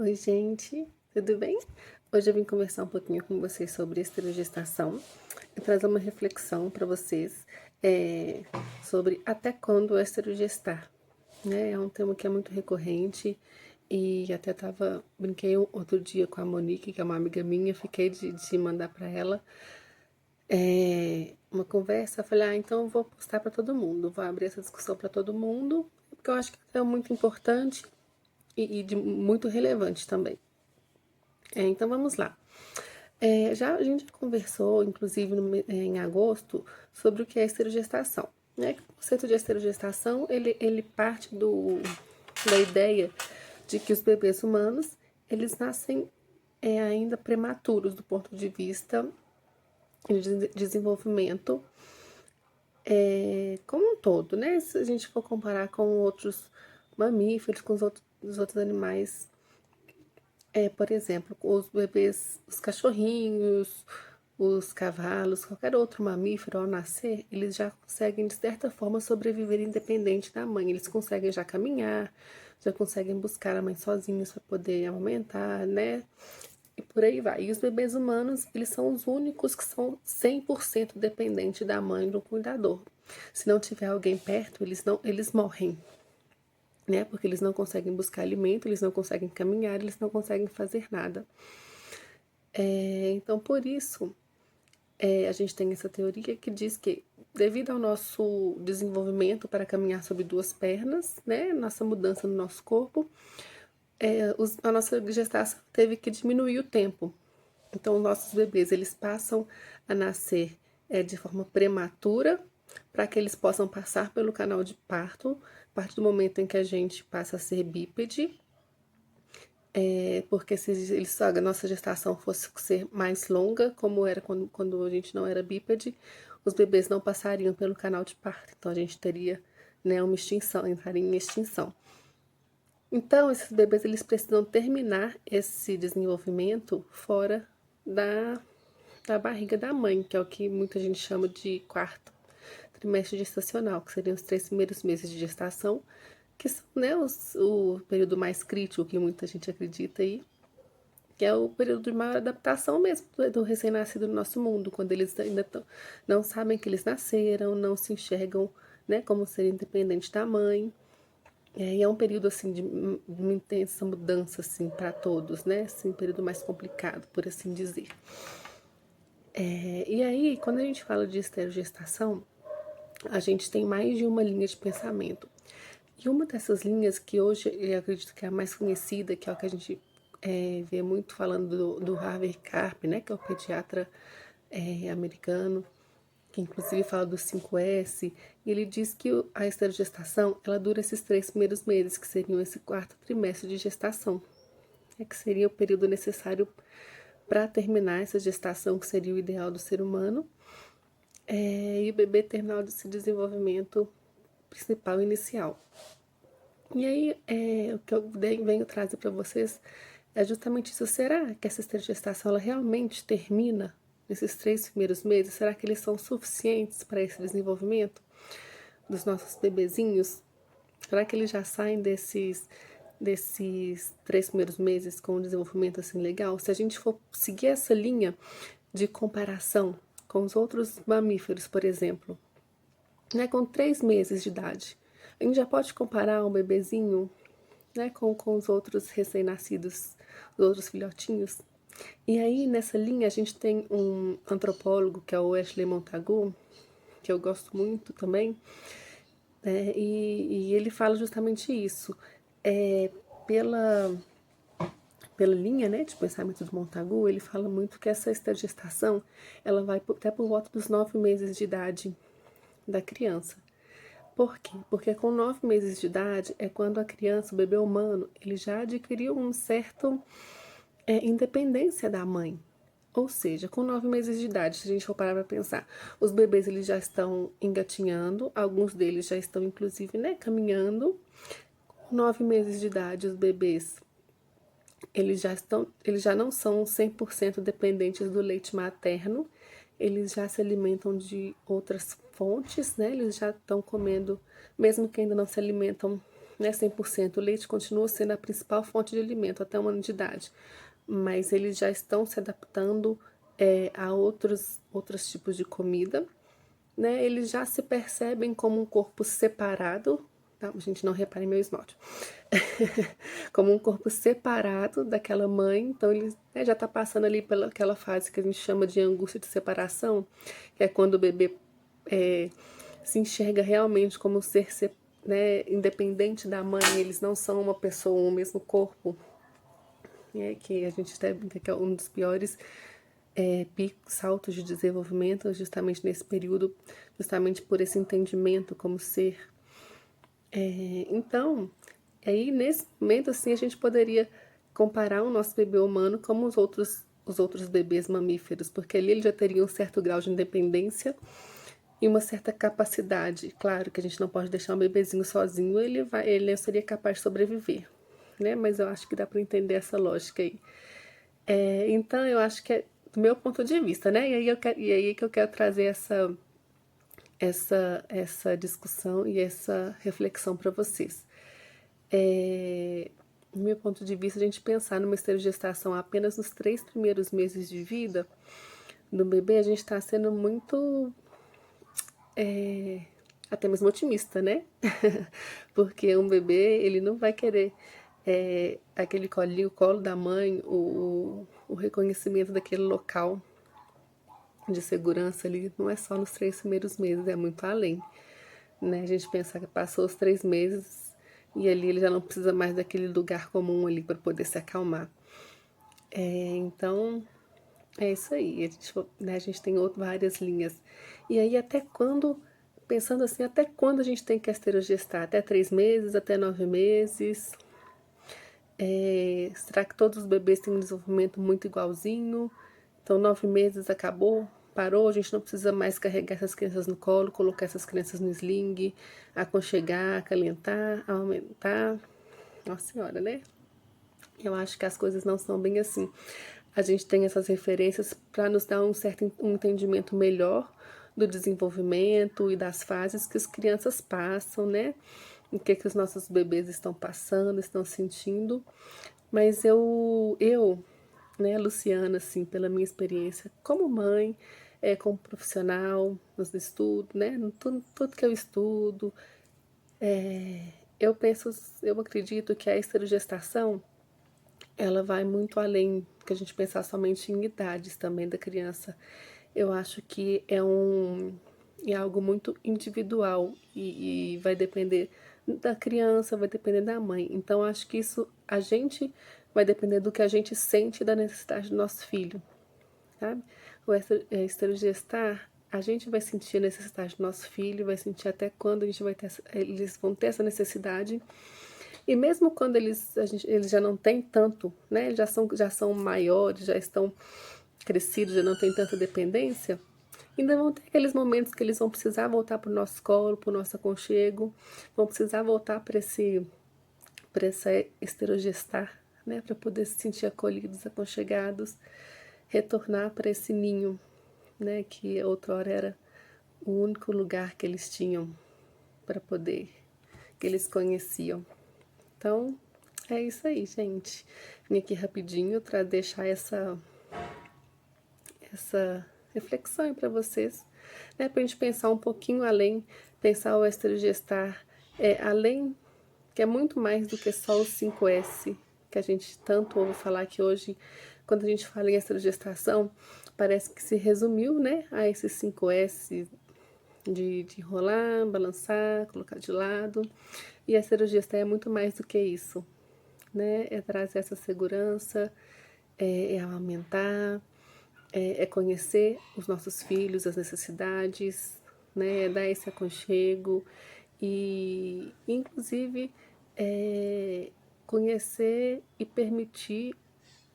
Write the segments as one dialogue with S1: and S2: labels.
S1: Oi, gente, tudo bem? Hoje eu vim conversar um pouquinho com vocês sobre esterogestação e trazer uma reflexão para vocês sobre até quando esterogestar, né? É um tema que é muito recorrente e até brinquei outro dia com a Monique, que é uma amiga minha, fiquei de mandar para ela uma conversa. Eu falei, então eu vou postar para todo mundo, vou abrir essa discussão para todo mundo, porque eu acho que é muito importante e muito relevante também. Então vamos lá. A gente já conversou, inclusive em agosto, sobre o que é esterogestação. Né? O conceito de esterogestação, ele parte da ideia de que os bebês humanos, eles nascem ainda prematuros do ponto de vista de desenvolvimento como um todo, né? Se a gente for comparar com outros mamíferos, com os outros animais, por exemplo, os bebês, os cachorrinhos, os cavalos, qualquer outro mamífero ao nascer, eles já conseguem, de certa forma, sobreviver independente da mãe. Eles conseguem já caminhar, já conseguem buscar a mãe sozinhos para poder amamentar, né? E por aí vai. E os bebês humanos, eles são os únicos que são 100% dependentes da mãe e do cuidador. Se não tiver alguém perto, eles morrem, né? Porque eles não conseguem buscar alimento, eles não conseguem caminhar, eles não conseguem fazer nada. Então, por isso, a gente tem essa teoria que diz que, devido ao nosso desenvolvimento para caminhar sobre duas pernas, né? Nossa mudança no nosso corpo, a nossa gestação teve que diminuir o tempo. Então, os nossos bebês, eles passam a nascer de forma prematura, para que eles possam passar pelo canal de parto, a partir do momento em que a gente passa a ser bípede, porque se a nossa gestação fosse ser mais longa, como era quando a gente não era bípede, os bebês não passariam pelo canal de parto. Então, a gente teria, né, uma extinção, entraria em extinção. Então, esses bebês, eles precisam terminar esse desenvolvimento fora da, da barriga da mãe, que é o que muita gente chama de quarto trimestre gestacional, que seriam os 3 primeiros meses de gestação, que são, né, o período mais crítico que muita gente acredita aí, que é o período de maior adaptação mesmo do recém-nascido no nosso mundo, quando eles ainda não sabem que eles nasceram, não se enxergam, né, como ser independente da mãe. E é um período assim de uma intensa mudança assim para todos, né? Assim, um período mais complicado, por assim dizer. E aí, quando a gente fala de esterogestação, a gente tem mais de uma linha de pensamento. E uma dessas linhas que hoje eu acredito que é a mais conhecida, que é o que a gente vê muito falando do Harvey Karp, né, que é o pediatra americano, que inclusive fala do 5S, e ele diz que a esterogestação, ela dura esses 3 primeiros meses, que seriam esse quarto trimestre de gestação, que seria o período necessário para terminar essa gestação, que seria o ideal do ser humano, e o bebê terminar esse desenvolvimento principal inicial. E aí, o que eu venho trazer para vocês é justamente isso. Será que essa esterogestação ela realmente termina nesses 3 primeiros meses? Será que eles são suficientes para esse desenvolvimento dos nossos bebezinhos? Será que eles já saem desses 3 primeiros meses com um desenvolvimento assim legal? Se a gente for seguir essa linha de comparação com os outros mamíferos, por exemplo, né, com 3 meses de idade, a gente já pode comparar um bebezinho, né, com os outros recém-nascidos, os outros filhotinhos. E aí, nessa linha, a gente tem um antropólogo, que é o Ashley Montagu, que eu gosto muito também, né, e ele fala justamente isso. Pela, pela linha, né, de pensamento do Montagu, ele fala muito que essa esterogestação, ela vai até por volta dos 9 meses de idade da criança. Por quê? Porque com 9 meses de idade é quando a criança, o bebê humano, ele já adquiriu um certo independência da mãe. Ou seja, com 9 meses de idade, se a gente for parar para pensar, os bebês eles já estão engatinhando, alguns deles já estão inclusive, né, caminhando. Com 9 meses de idade, os bebês eles já não são 100% dependentes do leite materno, eles já se alimentam de outras fontes, né? Eles já estão comendo, mesmo que ainda não se alimentam né, 100%. O leite continua sendo a principal fonte de alimento até 1 ano de idade, mas eles já estão se adaptando a outros tipos de comida, né? Eles já se percebem como um corpo separado, tá? Gente, não repare meu esmalte. Como um corpo separado daquela mãe, então ele, né, já está passando ali pela aquela fase que a gente chama de angústia de separação, que é quando o bebê se enxerga realmente como um ser, né, independente da mãe, eles não são uma pessoa, o mesmo corpo, que a gente até brinca que é um dos piores picos, saltos de desenvolvimento, justamente nesse período, justamente por esse entendimento como ser. Então, aí nesse momento assim a gente poderia comparar o nosso bebê humano como os outros bebês mamíferos, porque ali ele já teria um certo grau de independência e uma certa capacidade. Claro que a gente não pode deixar um bebezinho sozinho, ele não seria capaz de sobreviver, né? Mas eu acho que dá para entender essa lógica aí. Então eu acho que é do meu ponto de vista, né? E aí que eu quero trazer essa discussão e essa reflexão para vocês. Do meu ponto de vista, a gente pensar numa esterogestação apenas nos 3 primeiros meses de vida do bebê, a gente está sendo muito até mesmo otimista, né? Porque um bebê, ele não vai querer aquele colinho, o colo da mãe, o reconhecimento daquele local de segurança ali, não é só nos 3 primeiros meses, é muito além, né? A gente pensar que passou os 3 meses e ali ele já não precisa mais daquele lugar comum ali para poder se acalmar. Então, é isso aí. A gente tem várias linhas. E aí, até quando, pensando assim, até quando a gente tem que esterosgestar? Até 3 meses, até 9 meses? Será que todos os bebês têm um desenvolvimento muito igualzinho? Então, 9 meses acabou, parou, a gente não precisa mais carregar essas crianças no colo, colocar essas crianças no sling, aconchegar, acalentar, aumentar. Nossa Senhora, né? Eu acho que as coisas não são bem assim. A gente tem essas referências para nos dar um entendimento melhor do desenvolvimento e das fases que as crianças passam, né? O que os nossos bebês estão passando, estão sentindo. Mas né, Luciana, assim, pela minha experiência como mãe, como profissional, nos estudos, né? Tudo que eu estudo, eu penso, eu acredito que a esterogestação ela vai muito além que a gente pensar somente em idades também da criança. Eu acho que é algo muito individual e vai depender da criança, vai depender da mãe. Então, acho que isso a gente vai depender do que a gente sente da necessidade do nosso filho, sabe? O esterogestar, a gente vai sentir a necessidade do nosso filho, vai sentir até quando a gente vai ter, eles vão ter essa necessidade. E mesmo quando eles já não têm tanto, né? Eles já são maiores, já estão crescidos, já não têm tanta dependência, ainda vão ter aqueles momentos que eles vão precisar voltar para o nosso colo, para o nosso aconchego, vão precisar voltar para essa esterogestar, né? Para poder se sentir acolhidos, aconchegados, retornar para esse ninho, né? Que outrora era o único lugar que eles tinham para poder, que eles conheciam. Então, é isso aí, gente. Vim aqui rapidinho para deixar essa reflexão para vocês, né? Para a gente pensar um pouquinho além, pensar o esterogestar além, que é muito mais do que só o 5S, que a gente tanto ouve falar que hoje, quando a gente fala em esterogestação, parece que se resumiu, né, a esses 5S de enrolar, balançar, colocar de lado. E a esterogestão é muito mais do que isso, né? É trazer essa segurança, aumentar, conhecer os nossos filhos, as necessidades, né? É dar esse aconchego e, inclusive, conhecer e permitir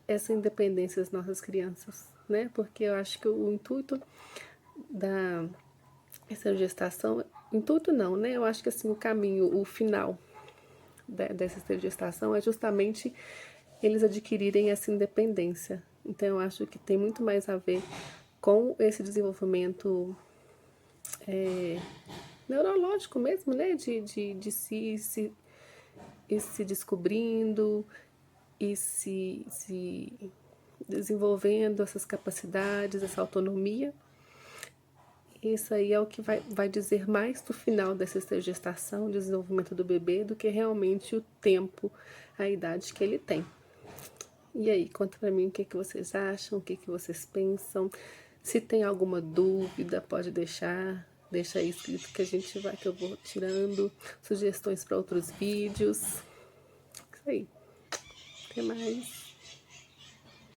S1: essa independência das nossas crianças, né? Porque eu acho que o intuito essa gestação, intuito não, né? Eu acho que assim, o caminho, o final dessa gestação é justamente eles adquirirem essa independência. Então eu acho que tem muito mais a ver com esse desenvolvimento neurológico mesmo, né? De se e se descobrindo e se desenvolvendo essas capacidades, essa autonomia. Isso aí é o que vai dizer mais do final dessa gestação, desenvolvimento do bebê, do que realmente o tempo, a idade que ele tem. E aí, conta pra mim o que vocês acham, o que vocês pensam. Se tem alguma dúvida, pode deixa aí escrito que que eu vou tirando sugestões para outros vídeos. Isso aí. Até mais.